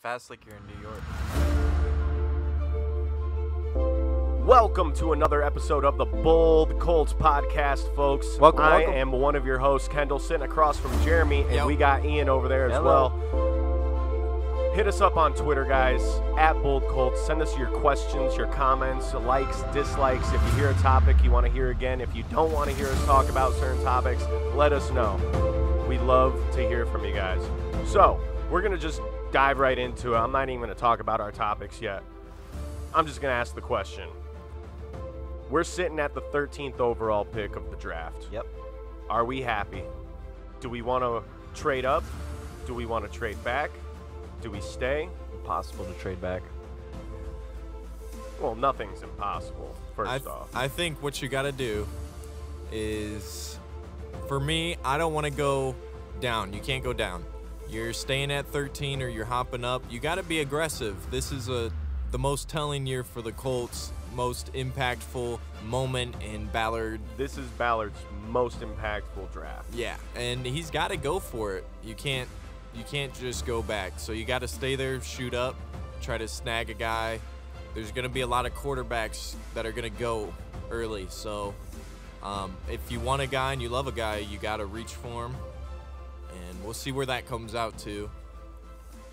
fast like you're in New York. Welcome to another episode of the Bold Colts podcast, folks. Welcome. I am one of your hosts, Kendall, sitting across from Jeremy, and we got Ian over there as Hello. well. Hit us up on Twitter, guys, at Bold Colts. Send us your questions, your comments, likes, dislikes. If you hear a topic you want to hear again, if you don't want to hear us talk about certain topics, let us know. We love to hear from you guys. So, we're going to just dive right into it. I'm not even going to talk about our topics yet. I'm just going to ask the question. We're sitting at the 13th overall pick of the draft. Yep. Are we happy? Do we want to trade up? Do we want to trade back? Do we stay? Impossible to trade back. Well, nothing's impossible, first off. I think what you got to do is, for me, I don't want to go down. You can't go down. You're staying at 13 or you're hopping up. You got to be aggressive. This is the most telling year for the Colts, most impactful moment in Ballard. This is Ballard's most impactful draft. Yeah, and he's got to go for it. You can't just go back. So you got to stay there, shoot up, try to snag a guy. There's going to be a lot of quarterbacks that are going to go early. So if you want a guy and you love a guy, you got to reach for him. And we'll see where that comes out to.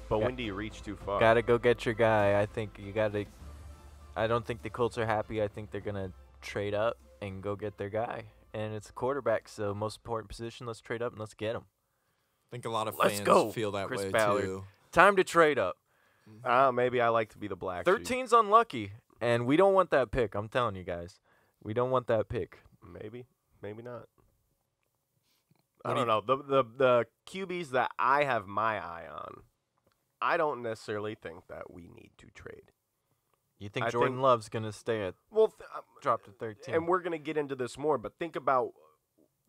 But when do you reach too far? Gotta go get your guy. I think you gotta. I don't think the Colts are happy. I think they're gonna trade up and go get their guy. And it's a quarterback, so most important position. Let's trade up and let's get him. I think a lot of Let's fans go, feel that Chris way Ballard. too. Time to trade up. Maybe I like to be the black sheep. 13's unlucky, and we don't want that pick. I'm telling you guys, we don't want that pick. Maybe not. I don't know. The QBs that I have my eye on, I don't necessarily think that we need to trade. You think I Jordan think- Love's gonna stay at drop to 13? And we're going to get into this more, but think about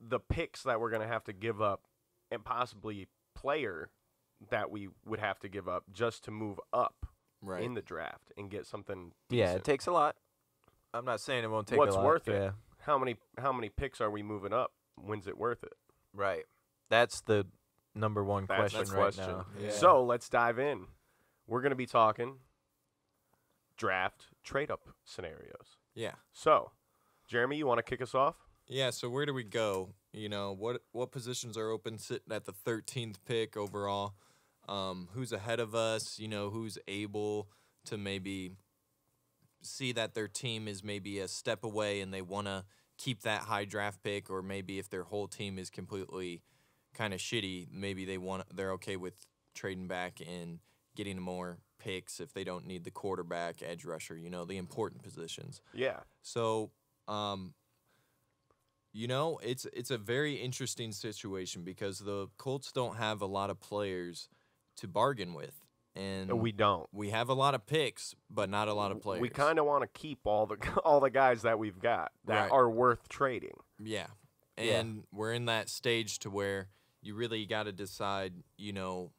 the picks that we're going to have to give up and possibly player that we would have to give up just to move up Right. in the draft and get something Yeah, decent. it takes a lot. I'm not saying it won't take What's a lot. worth it? Yeah. How many picks are we moving up? When's it worth it? Right. That's the number one That's question the right question. now. Yeah. So let's dive in. We're going to be talking draft trade-up scenarios. Yeah. So, Jeremy, you want to kick us off? Yeah, so where do we go? You know, what positions are open sitting at the 13th pick overall? Who's ahead of us? You know, who's able to maybe see that their team is maybe a step away and they want to keep that high draft pick, or maybe if their whole team is completely kind of shitty, maybe they're okay with trading back and getting more picks if they don't need the quarterback, edge rusher, you know, the important positions. Yeah. So, you know, it's a very interesting situation because the Colts don't have a lot of players to bargain with, and We don't. we have a lot of picks, but not a lot of players. We kind of want to keep all the guys that we've got that Right. are worth trading. Yeah. Yeah. And we're in that stage to where you really got to decide, you know,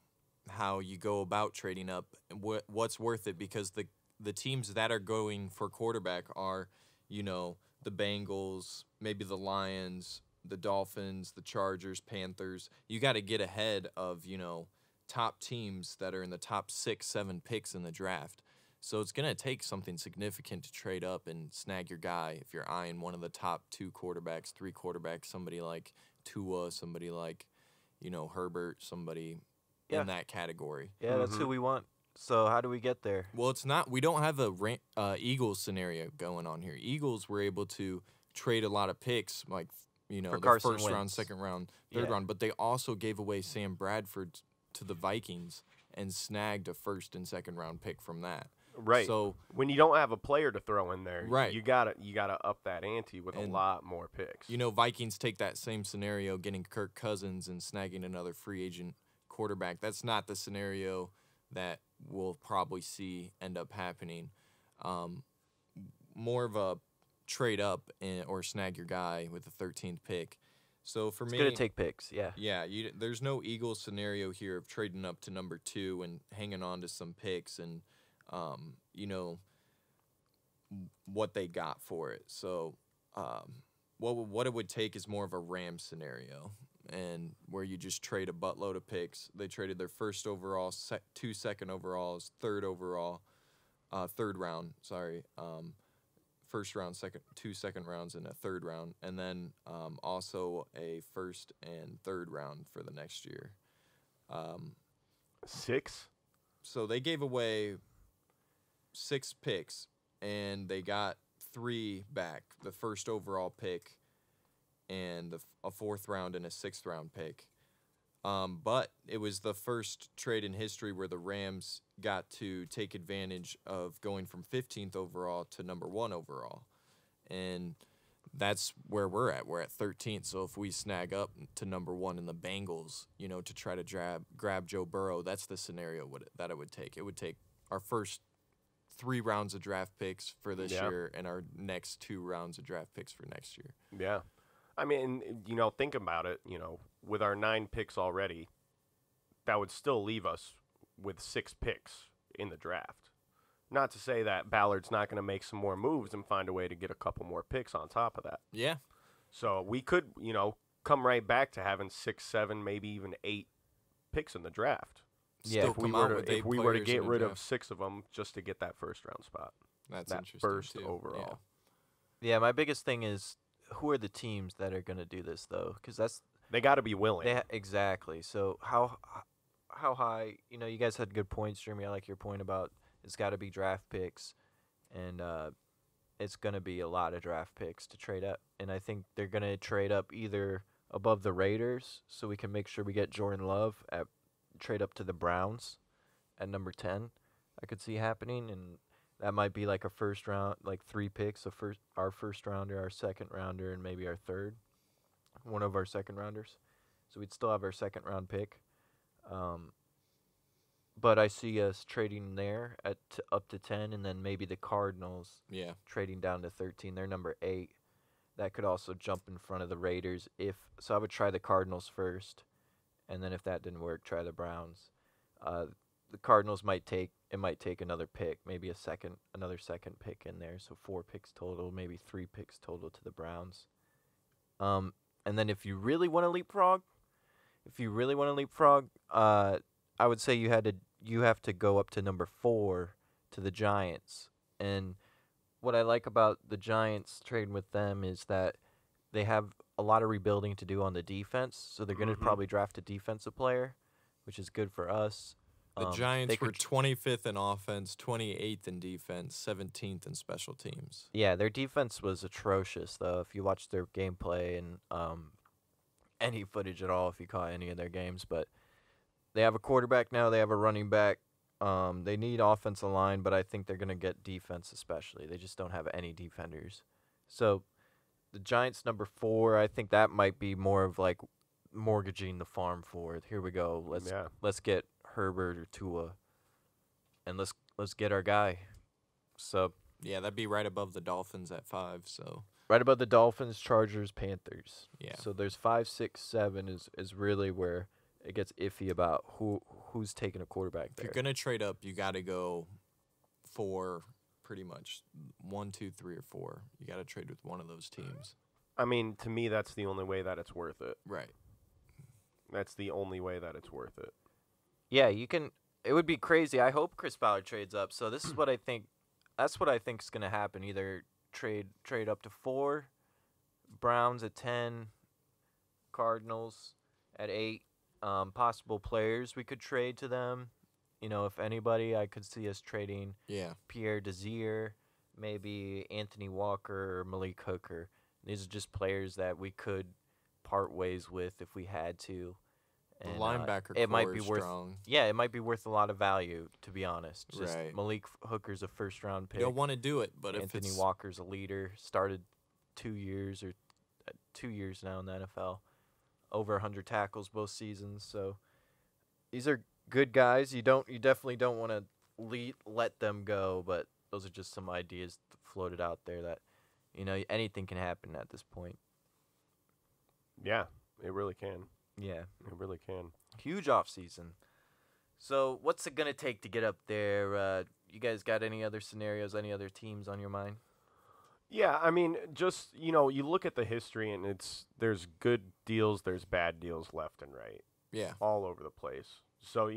how you go about trading up and what's worth it, because the teams that are going for quarterback are, you know, the Bengals, maybe the Lions, the Dolphins, the Chargers, Panthers. You got to get ahead of, you know, top teams that are in the top 6, 7 picks in the draft. So it's going to take something significant to trade up and snag your guy if you're eyeing one of the top 2 quarterbacks, 3 quarterbacks, somebody like Tua, somebody like, you know, Herbert, somebody in that category. Yeah, that's who we want. So how do we get there? Well, it's not. We don't have a Eagles scenario going on here. Eagles were able to trade a lot of picks, like, you know, For the Carson first round, Wentz. second round, third Yeah. round, but they also gave away Sam Bradford to the Vikings and snagged a first and second round pick from that. Right. So when you don't have a player to throw in there, Right. you gotta up that ante with a And, lot more picks. you know, Vikings take that same scenario, getting Kirk Cousins and snagging another free agent quarterback. That's not the scenario that we'll probably see end up happening. More of a trade up or snag your guy with the 13th pick. So for It's me, gonna take picks. Yeah. yeah, there's no Eagles scenario here of trading up to number 2 and hanging on to some picks and, you know, what they got for it. So what it would take is more of a Rams scenario. and where you just trade a buttload of picks. They traded their first overall, 2 second overalls, third overall, third round. Sorry, first round, two second rounds, and a third round, and then also a first and third round for the next year. 6? So they gave away 6 picks, and they got 3 back: the first overall pick, and a 4th round and a 6th round pick. But it was the first trade in history where the Rams got to take advantage of going from 15th overall to number 1 overall. And that's where we're at. We're at 13th. So if we snag up to number 1 in the Bengals, to try to grab Joe Burrow, that's the scenario that it would take. It would take our first 3 rounds of draft picks for this year and our next 2 rounds of draft picks for next year. Yeah. I mean, think about it, with our 9 picks already, that would still leave us with 6 picks in the draft. Not to say that Ballard's not going to make some more moves and find a way to get a couple more picks on top of that. Yeah. So we could, come right back to having 6, 7, maybe even 8 picks in the draft. Yeah. If we were to get rid of 6 of them just to get that first round spot. That's that interesting first too. overall. Yeah, my biggest thing is who are the teams that are going to do this though? Because they got to be willing. Exactly. So how high? You guys had good points, Jeremy. I like your point about it's got to be draft picks, and it's going to be a lot of draft picks to trade up. And I think they're going to trade up either above the Raiders, so we can make sure we get Jordan Love trade up to the Browns at number 10. I could see happening, and that might be like a first round, like 3 picks, our first rounder, our second rounder, and maybe our third, one of our second rounders. So we'd still have our second round pick. But I see us trading there at up to 10, and then maybe the Cardinals trading down to 13. They're number 8. That could also jump in front of the Raiders. So I would try the Cardinals first, and then if that didn't work, try the Browns. The Cardinals might take another pick, maybe another second pick in there, so 4 picks total, maybe 3 picks total to the Browns. And then if you really want to leapfrog, I would say you have to go up to number 4 to the Giants. And what I like about the Giants trading with them is that they have a lot of rebuilding to do on the defense, so they're going to probably draft a defensive player, which is good for us. The Giants were 25th in offense, 28th in defense, 17th in special teams. Yeah, their defense was atrocious, though, if you watch their gameplay and any footage at all, if you caught any of their games. But they have a quarterback now. They have a running back. They need offensive line, but I think they're going to get defense especially. They just don't have any defenders. So the Giants, number 4, I think that might be more of like mortgaging the farm for it. Here we go. Let's get Herbert or Tua, and let's get our guy. So yeah, that'd be right above the Dolphins at 5. So right above the Dolphins, Chargers, Panthers. Yeah. So there's 5, 6, 7 is really where it gets iffy about who's taking a quarterback there. If you're gonna trade up, you got to go for pretty much 1, 2, 3, or 4. You got to trade with one of those teams. I mean, to me, that's the only way that it's worth it. Right. That's the only way that it's worth it. Yeah, you can. It would be crazy. I hope Chris Ballard trades up. So this is what I think. That's what I think is going to happen. Either trade up to 4, Browns at 10, Cardinals at 8. Possible players we could trade to them. If anybody, I could see us trading Pierre Desir, maybe Anthony Walker or Malik Hooker. These are just players that we could part ways with if we had to. And, the linebacker it might core be is worth, strong. Yeah, it might be worth a lot of value, to be honest. Just right. Malik Hooker's a first-round pick. You don't want to do it, but Anthony if it's Walker's a leader, started 2 years now in the NFL, over 100 tackles both seasons. So these are good guys. You definitely don't want to let them go, but those are just some ideas floated out there that anything can happen at this point. Yeah, it really can. Yeah, it really can. Huge off season. So what's it gonna take to get up there? You guys got any other scenarios, any other teams on your mind? Yeah, I mean, just you look at the history, and there's good deals, there's bad deals left and right, Yeah. all over the place. So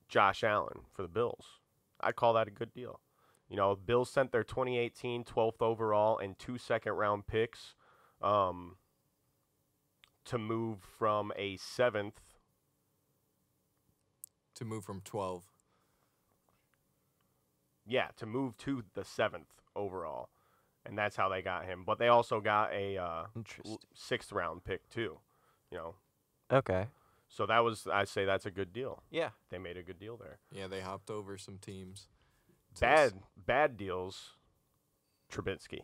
Josh Allen for the Bills, I call that a good deal. Bills sent their 2018 12th overall and 2 second-round picks to move from a 7th. To move from 12. Yeah, to move to the 7th overall. And that's how they got him. But they also got a Interesting. 6th-round pick, too. Okay. So I'd say that's a good deal. Yeah. They made a good deal there. Yeah, they hopped over some teams. Bad deals, Trubisky.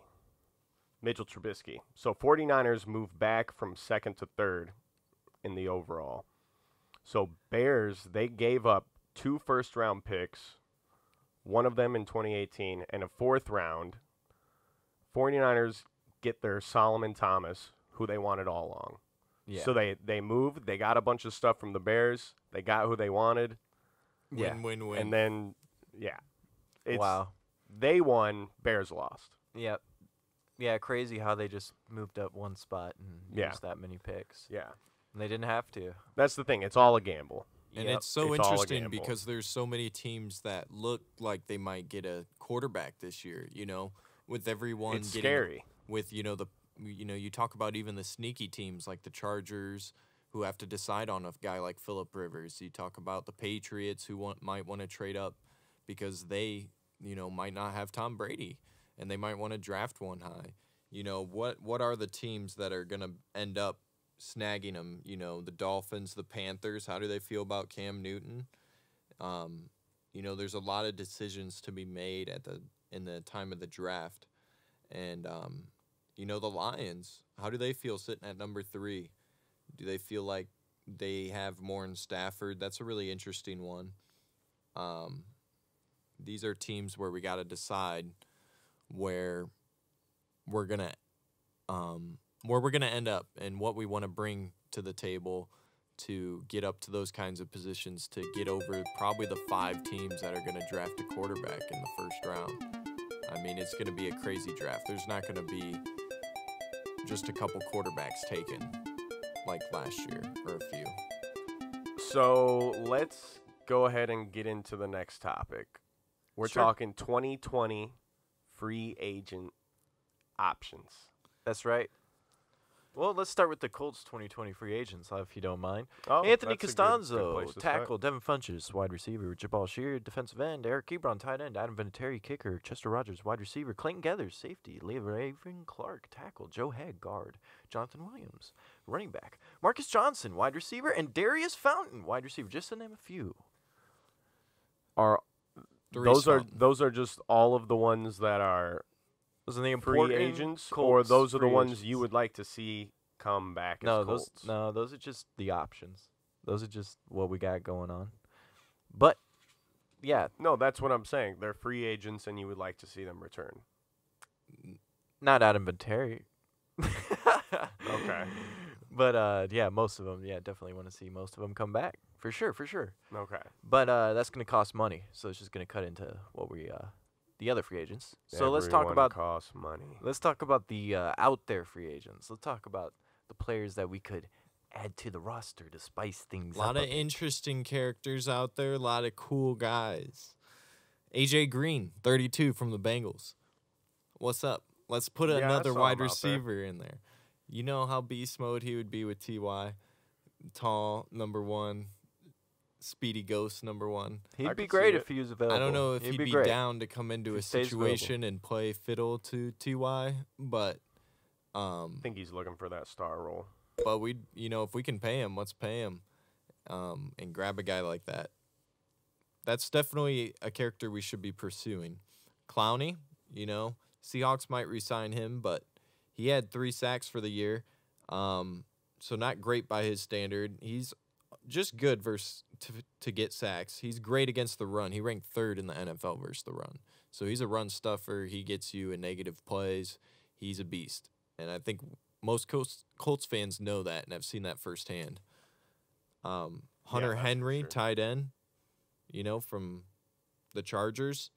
Mitchell Trubisky. So 49ers moved back from 2nd to 3rd in the overall. So Bears, they gave up 2 first-round picks, one of them in 2018, and a 4th round. 49ers get their Solomon Thomas, who they wanted all along. Yeah. So they moved. They got a bunch of stuff from the Bears. They got who they wanted. Yeah. Win. And then, yeah. Wow. They won. Bears lost. Yep. Yeah, crazy how they just moved up one spot and used that many picks. Yeah. And they didn't have to. That's the thing. It's all a gamble. And Yep. it's so It's all a interesting gamble. because there's so many teams that look like they might get a quarterback this year, with everyone It's getting scary. with you talk about even the sneaky teams like the Chargers who have to decide on a guy like Phillip Rivers. You talk about the Patriots who might want to trade up because they, might not have Tom Brady and they might want to draft one high. What are the teams that are going to end up snagging him? The Dolphins, the Panthers, how do they feel about Cam Newton? There's a lot of decisions to be made in the time of the draft. And the Lions, how do they feel sitting at number 3? Do they feel like they have more in Stafford? That's a really interesting one. These are teams where we got to decide where we're gonna end up and what we want to bring to the table to get up to those kinds of positions to get over probably the 5 teams that are going to draft a quarterback in the first round. I mean, it's going to be a crazy draft. There's not going to be just a couple quarterbacks taken like last year or a few. So let's go ahead and get into the next topic. We're Sure. talking 2020 free agent options. That's right. Well, let's start with the Colts 2020 free agents, if you don't mind. Oh, Anthony that's a good Costanzo, place to start. tackle. Devin Funches, wide receiver. Jabal Shear, defensive end. Eric Ebron, tight end. Adam Vinatieri, kicker. Chester Rogers, wide receiver. Clayton Geathers, safety. Raven Clark, tackle. Joe Haig, guard. Jonathan Williams, running back. Marcus Johnson, wide receiver. And Darius Fountain, wide receiver. Just to name a few. Those are just all of the ones that are Those are the free important agents, or Colts those are the free ones agents. you would like to see come back as No, Colts? those are just the options. Those are just what we got going on. But yeah, No, that's what I'm saying. They're free agents, and you would like to see them return. not Adam Vinatieri. Okay. But yeah, most of them, definitely want to see most of them come back for sure. Okay. But that's gonna cost money, so it's just gonna cut into what we the other free agents. So let's talk Everyone about costs money. the out there free agents. Let's talk about the players that we could add to the roster to spice things A lot up. of interesting characters out there, a lot of cool guys. AJ Green, 32 from the Bengals. What's up? Let's put Yeah, I another saw wide him out there. receiver in there. You know how beast mode he would be with TY. Tall, number 1. Speedy Ghost, number 1. He'd I be could great see if he was available. I don't know if he'd be great. down to come into If he a stays available. situation and play fiddle to TY, but I think he's looking for that star role. we if we can pay him, let's pay him, and grab a guy like that. That's definitely a character we should be pursuing. Clowney, Seahawks might re-sign him, but he had 3 sacks for the year, so not great by his standard. He's just good to get sacks. He's great against the run. He ranked 3rd in the NFL versus the run. So he's a run stuffer. He gets you in negative plays. He's a beast. And I think most Colts fans know that and have seen that firsthand. Hunter that's for Henry, sure. tight end, from the Chargers.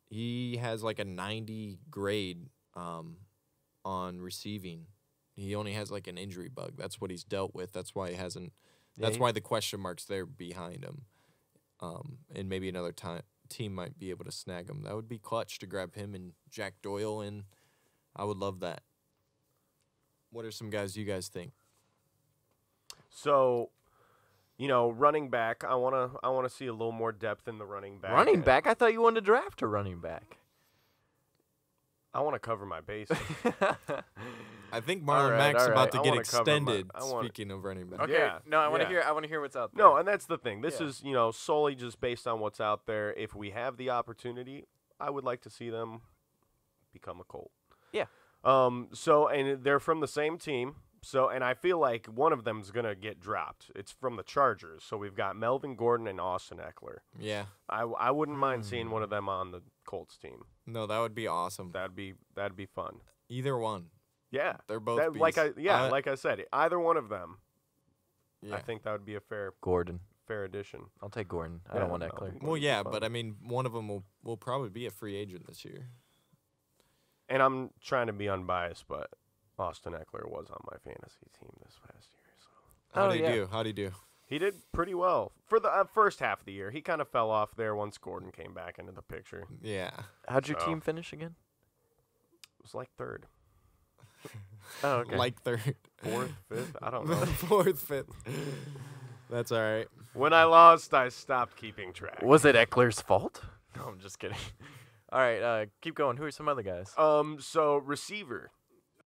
He has like a 90 grade on receiving. He only has like an injury bug. That's what he's dealt with. That's why he hasn't. Yeah, That's why the question mark's there behind him. And maybe another team might be able to snag him. That would be clutch to grab him and Jack Doyle, and I would love that. What are some guys you guys think? So, running back, I wanna see a little more depth in the running back. Running back? I thought you wanted to draft a running back. I want to cover my bases. I think Marlon Mack's about to I get wanna cover extended. Speaking of running back, Okay. Yeah, No, I want to yeah. hear. I want to hear what's out there. No, and that's the thing. This Yeah. is, solely just based on what's out there. If we have the opportunity, I would like to see them become a Colt. Yeah. So, and they're from the same team. So, and I feel like one of them's going to get dropped. It's from the Chargers. So we've got Melvin Gordon and Austin Eckler. yeah, I wouldn't mind seeing one of them on the Colts team. no, that would be awesome. That'd be fun. Either one, Yeah. they're both. That, like beasts. like I said, either one of them. Yeah. I think that would be a fair Gordon. addition. I'll take Gordon. I Yeah, don't want no. Eckler. Well, yeah, but I mean, one of them will probably be a free agent this year. And I'm trying to be unbiased, but Austin Eckler was on my fantasy team this past year. So How Oh, do you yeah. do? How do you do? he did pretty well for the first half of the year. He kind of fell off there once Gordon came back into the picture. Yeah. How'd your So- team finish again? It was like third, Oh, okay. Like third, fourth, fifth. I don't know. fourth, fifth. That's all right. When I lost, I stopped keeping track. Was it Eckler's fault? No, I'm just kidding. All right, keep going. Who are some other guys? So receiver,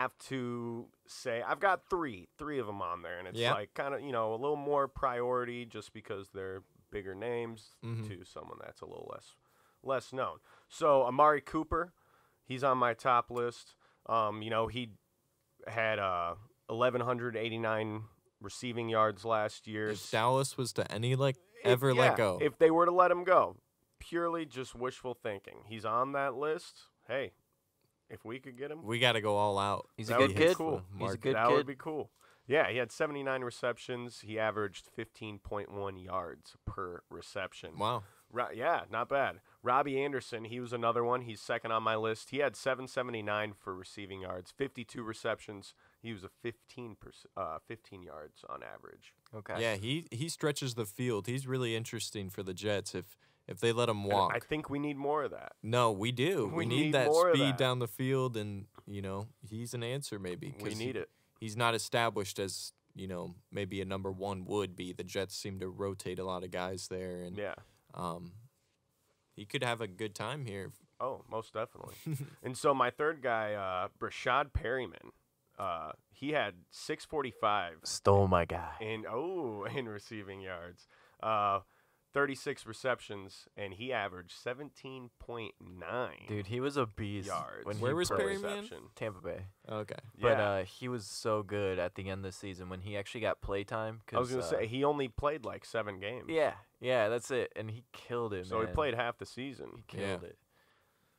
I have to say I've got three of them on there, and it's Yeah. like kind of a little more priority just because they're bigger names Mhm. to someone that's a little less known. So Amari Cooper, he's on my top list. He had 1,189 receiving yards last year. If Dallas was to If- let yeah, go, if they were to let him go, purely just wishful thinking. He's on that list. Hey, if we could get him, we got to go all out. He's that a would good be kid. cool. He's a Mark. good that kid. would be cool. Yeah, he had 79 receptions. He averaged 15.1 yards per reception. Wow. Yeah, not bad. Robbie Anderson, he was another one. He's second on my list. He had 779 for receiving yards, 52 receptions. He was a 15 yards on average. Okay. Yeah, he stretches the field. He's really interesting for the Jets if they let him walk. I think we need more of that. No, we do. We We need need that more of speed that. down the field, and he's an answer maybe. We 'cause need it. He's not established as maybe a number one would be. The Jets seem to rotate a lot of guys there, and Yeah. he could have a good time here. Oh, most definitely. And so my third guy, Brashad Perryman, he had 645 Stole my guy. in receiving yards, 36 receptions, and he averaged 17.9 Dude, he was a beast. yards. When Where he was per played. Perryman? reception. Tampa Bay. Okay. But Yeah. he was so good at the end of the season when he actually got play time. I was gonna say he only played like 7 games. Yeah, that's it. And he killed it, So man. he played half the season. He killed it.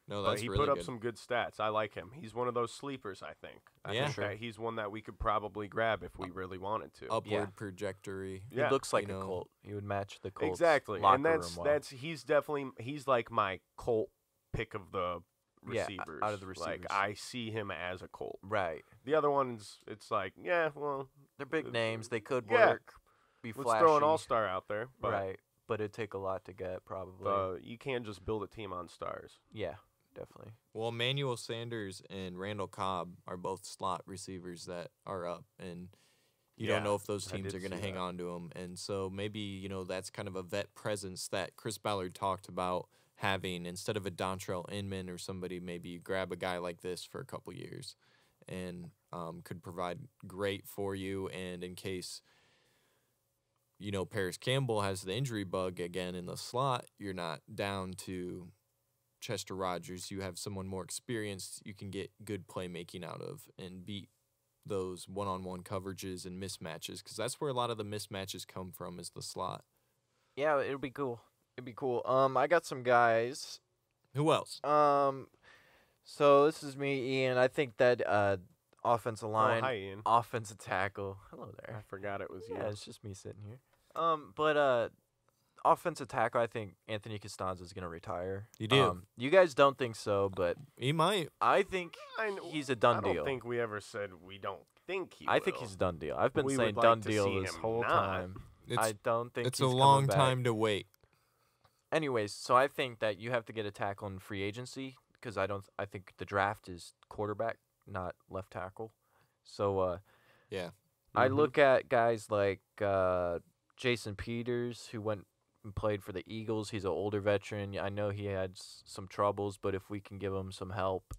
No, But that's he really put up good. some good stats. I like him. He's one of those sleepers, I think. I Yeah. think that he's one that we could probably grab if we really wanted to. Upward Yeah. trajectory. Yeah. He looks like you a know. Colt. He would match the Colts. Exactly. Locker And that's room well. he's like my Colt pick of the Yeah, receivers. out of the Like receivers. I see him as a Colt. Right. The other ones, it's like, yeah, well, They're big names. They could Yeah. work. Be let's flashy. throw an all-star out there. But Right. But it'd take a lot to get, probably. you can't just build a team on stars. Yeah, definitely. Well, Emmanuel Sanders and Randall Cobb are both slot receivers that are up, and you Yeah, don't know if those I teams did are going to see hang that. on to him. And so maybe, that's kind of a vet presence that Chris Ballard talked about having instead of a Dontrell Inman or somebody. Maybe you grab a guy like this for a couple years and could provide great for you. And in case, Paris Campbell has the injury bug again in the slot, you're not down to Chester Rogers. You have someone more experienced you can get good playmaking out of and beat those one-on-one coverages and mismatches, because that's where a lot of the mismatches come from, is the slot. Yeah, it'd be cool. It'd be cool. I got some guys. Who else? So this is me, Ian. I think that offensive line, Oh, hi, Ian. offensive tackle. Hello I there. forgot it was you. Yeah, it's just me sitting here. But offensive tackle, I think Anthony Costanza is going to retire. You do? You guys don't think so, but He might. I think he's a done I don't deal. think we ever said we don't think he I think will. he's a done deal. I've been We saying would like done to deal see this him whole not. time. I don't think It's he's a coming long back. time to wait. Anyways, so I think that you have to get a tackle in free agency because I think the draft is quarterback, not left tackle. So Yeah. I look at guys like Jason Peters, who went and played for the Eagles. He's an older veteran. I know he had some troubles, but if we can give him some help,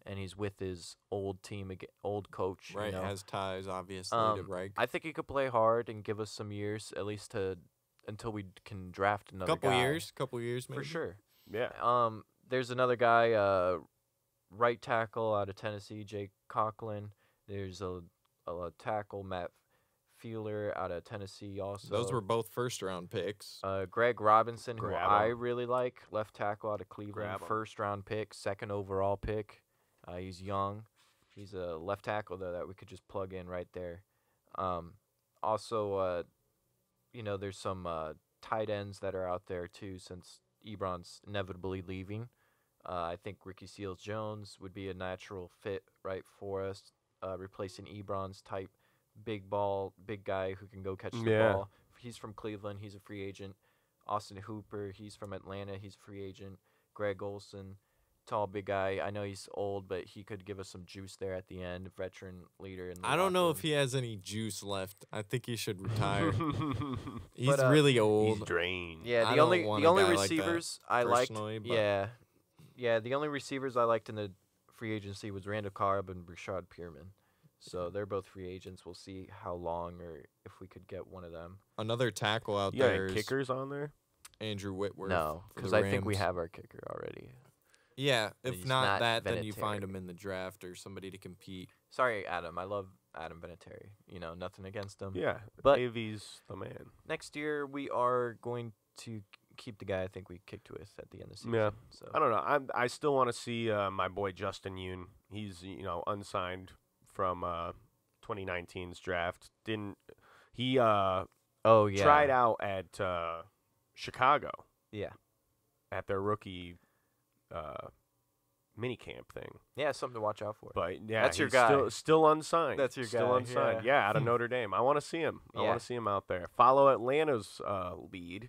and he's with his old team, old coach, Right. you know, Has ties, obviously, to Reich. I think he could play hard and give us some years, at least until we can draft another Couple guy. years maybe. For sure. Yeah. There's another guy, right tackle out of Tennessee, Jake Conklin. There's a tackle, Matt Feeler out of Tennessee also. Those were both first-round picks. Greg Robinson, who Grab I him. really like, left tackle out of Cleveland, Grab him. first-round pick, second overall pick. He's young. He's a left tackle, though, that we could just plug in right there. Also, there's some tight ends that are out there, too, since Ebron's inevitably leaving. I think Ricky Seals-Jones would be a natural fit right for us, replacing Ebron's type big guy who can go catch the Yeah. ball. He's from Cleveland. He's a free agent. Austin Hooper, he's from Atlanta. He's a free agent. Greg Olson, tall, big guy. I know he's old, but he could give us some juice there at the end. Veteran leader in the I don't know locker if he has any juice left. I think he should retire. He's But, really He's old. drained. Yeah, I the don't only want the a only guy like that, receivers I liked. personally, but- Yeah, the only receivers I liked in the free agency was Randall Cobb and Rashad Pierman. So they're both free agents. We'll see how long or if we could get one of them. Another tackle out You got there any is kickers on there? Andrew Whitworth. No, for because the I think we Rams. have our kicker already. Yeah, if He's not not that, then you find Vinatieri. him in the draft or somebody to compete. Sorry, Adam. I love Adam Vinatieri. Nothing against him. Yeah, But- Davies the man. Next year we are going to keep the guy I think we kicked with at the end of the season. Yeah. So I don't know. I still want to see my boy Justin Yoon. He's unsigned from 2019's draft. He oh yeah. tried out at Chicago Yeah. at their rookie mini camp thing. Yeah, something to watch out for. But yeah, That's your he's guy. Still unsigned. That's your still guy, unsigned. yeah. Yeah, out of Notre Dame. I want to see him. I Yeah. want to see him out there. Follow Atlanta's lead.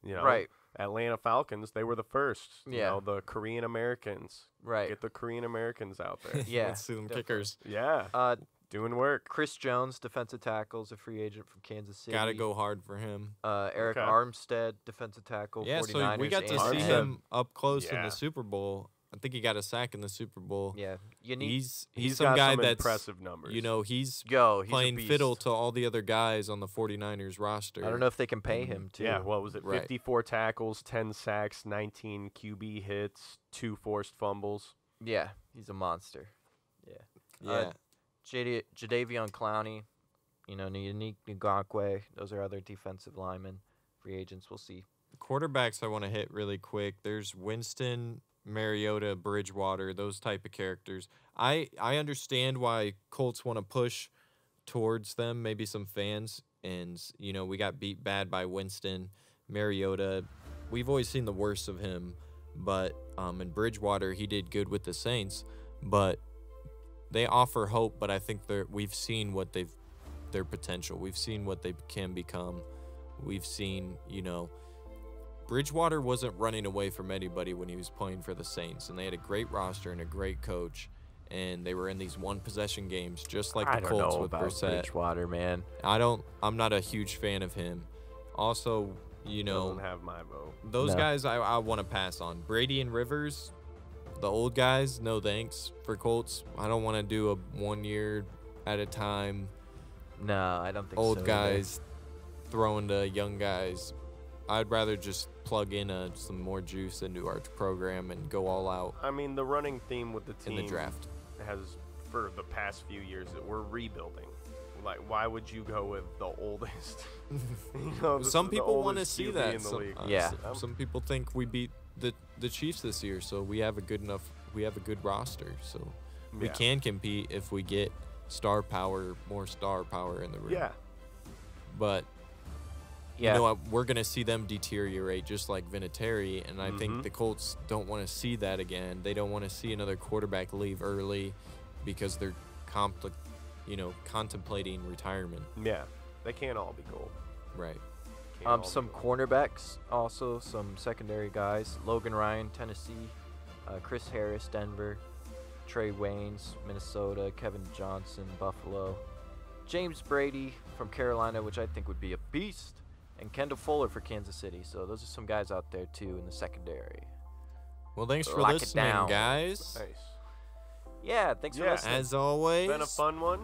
Right. Atlanta Falcons. They were the first. Yeah. The Korean Americans. Right. Get the Korean Americans out there. Yeah. Let's see them definitely. kickers. Yeah. Doing work. Chris Jones, defensive tackle, is a free agent from Kansas City. Got to go hard for him. Eric Okay. Armstead, defensive tackle, Yeah, 49ers. so we got to and see Armstead. him up close in Yeah. the Super Bowl. I think he got a sack in the Super Bowl. Yeah, you need. He's He's some got guy some that's impressive numbers. he's he's a playing beast. fiddle to all the other guys on the 49ers roster. I don't know if they can pay him too. Yeah, what was it? Right. 54 tackles, 10 sacks, 19 QB hits, 2 forced fumbles. Yeah, he's a monster. Yeah. Yeah. Jadeveon Clowney, Unique Ngakwe. Those are other defensive linemen, free agents. We'll see. Quarterbacks I want to hit really quick. There's Winston, Mariota, Bridgewater, those type of characters. I understand why Colts want to push towards them, maybe some fans. And, we got beat bad by Winston. Mariota, we've always seen the worst of him. But in Bridgewater, he did good with the Saints. But they offer hope, but I think we've seen what their potential. We've seen what they can become. We've seen, Bridgewater wasn't running away from anybody when he was playing for the Saints, and they had a great roster and a great coach, and they were in these one-possession games just like I the don't Colts know with about Brissett. Bridgewater, man. I'm not a huge fan of him. Also, Doesn't have my vote. those No. guys I want to pass on. Brady and Rivers, the old guys, no thanks for Colts. I don't want to do a 1 year at a time. No, I don't think so. Old either. guys throwing to young guys. I'd rather just plug in some more juice into our program and go all out I mean, the running theme with the in team the draft. has, for the past few years, that we're rebuilding. Like, why would you go with the oldest? Some the people want to oldest see QB that. in the Some, league. Yeah. Some people think we beat the Chiefs this year, so we have a good roster. So we Yeah. can compete if we get more star power in the room. Yeah. But Yeah. You know, we're going to see them deteriorate just like Vinatieri, and I think the Colts don't want to see that again. They don't want to see another quarterback leave early because they're contemplating retirement. Yeah, they can't all be gold. Right. Some cornerbacks, also some secondary guys. Logan Ryan, Tennessee. Chris Harris, Denver. Trey Waynes, Minnesota. Kevin Johnson, Buffalo. James Brady from Carolina, which I think would be a beast. And Kendall Fuller for Kansas City. So those are some guys out there, too, in the secondary. Well, thanks for Lock it listening, down. guys. Nice. Yeah, thanks for listening. As always. Been a fun one.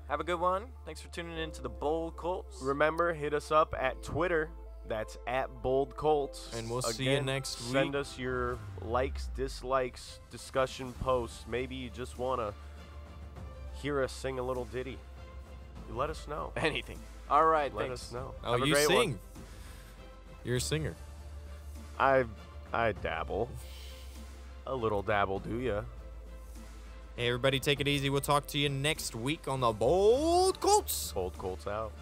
Have a good one. Thanks for tuning in to the Bold Colts. Remember, hit us up at Twitter. That's at Bold Colts. And we'll see you next week. Send us your likes, dislikes, discussion posts. Maybe you just want to hear us sing a little ditty. You let us know. Anything. All right, Let thanks. us know. Oh, Have a you great sing. one. You're a singer. I dabble. A little dabble, do ya? Hey, everybody, take it easy. We'll talk to you next week on the Bold Colts. Bold Colts out.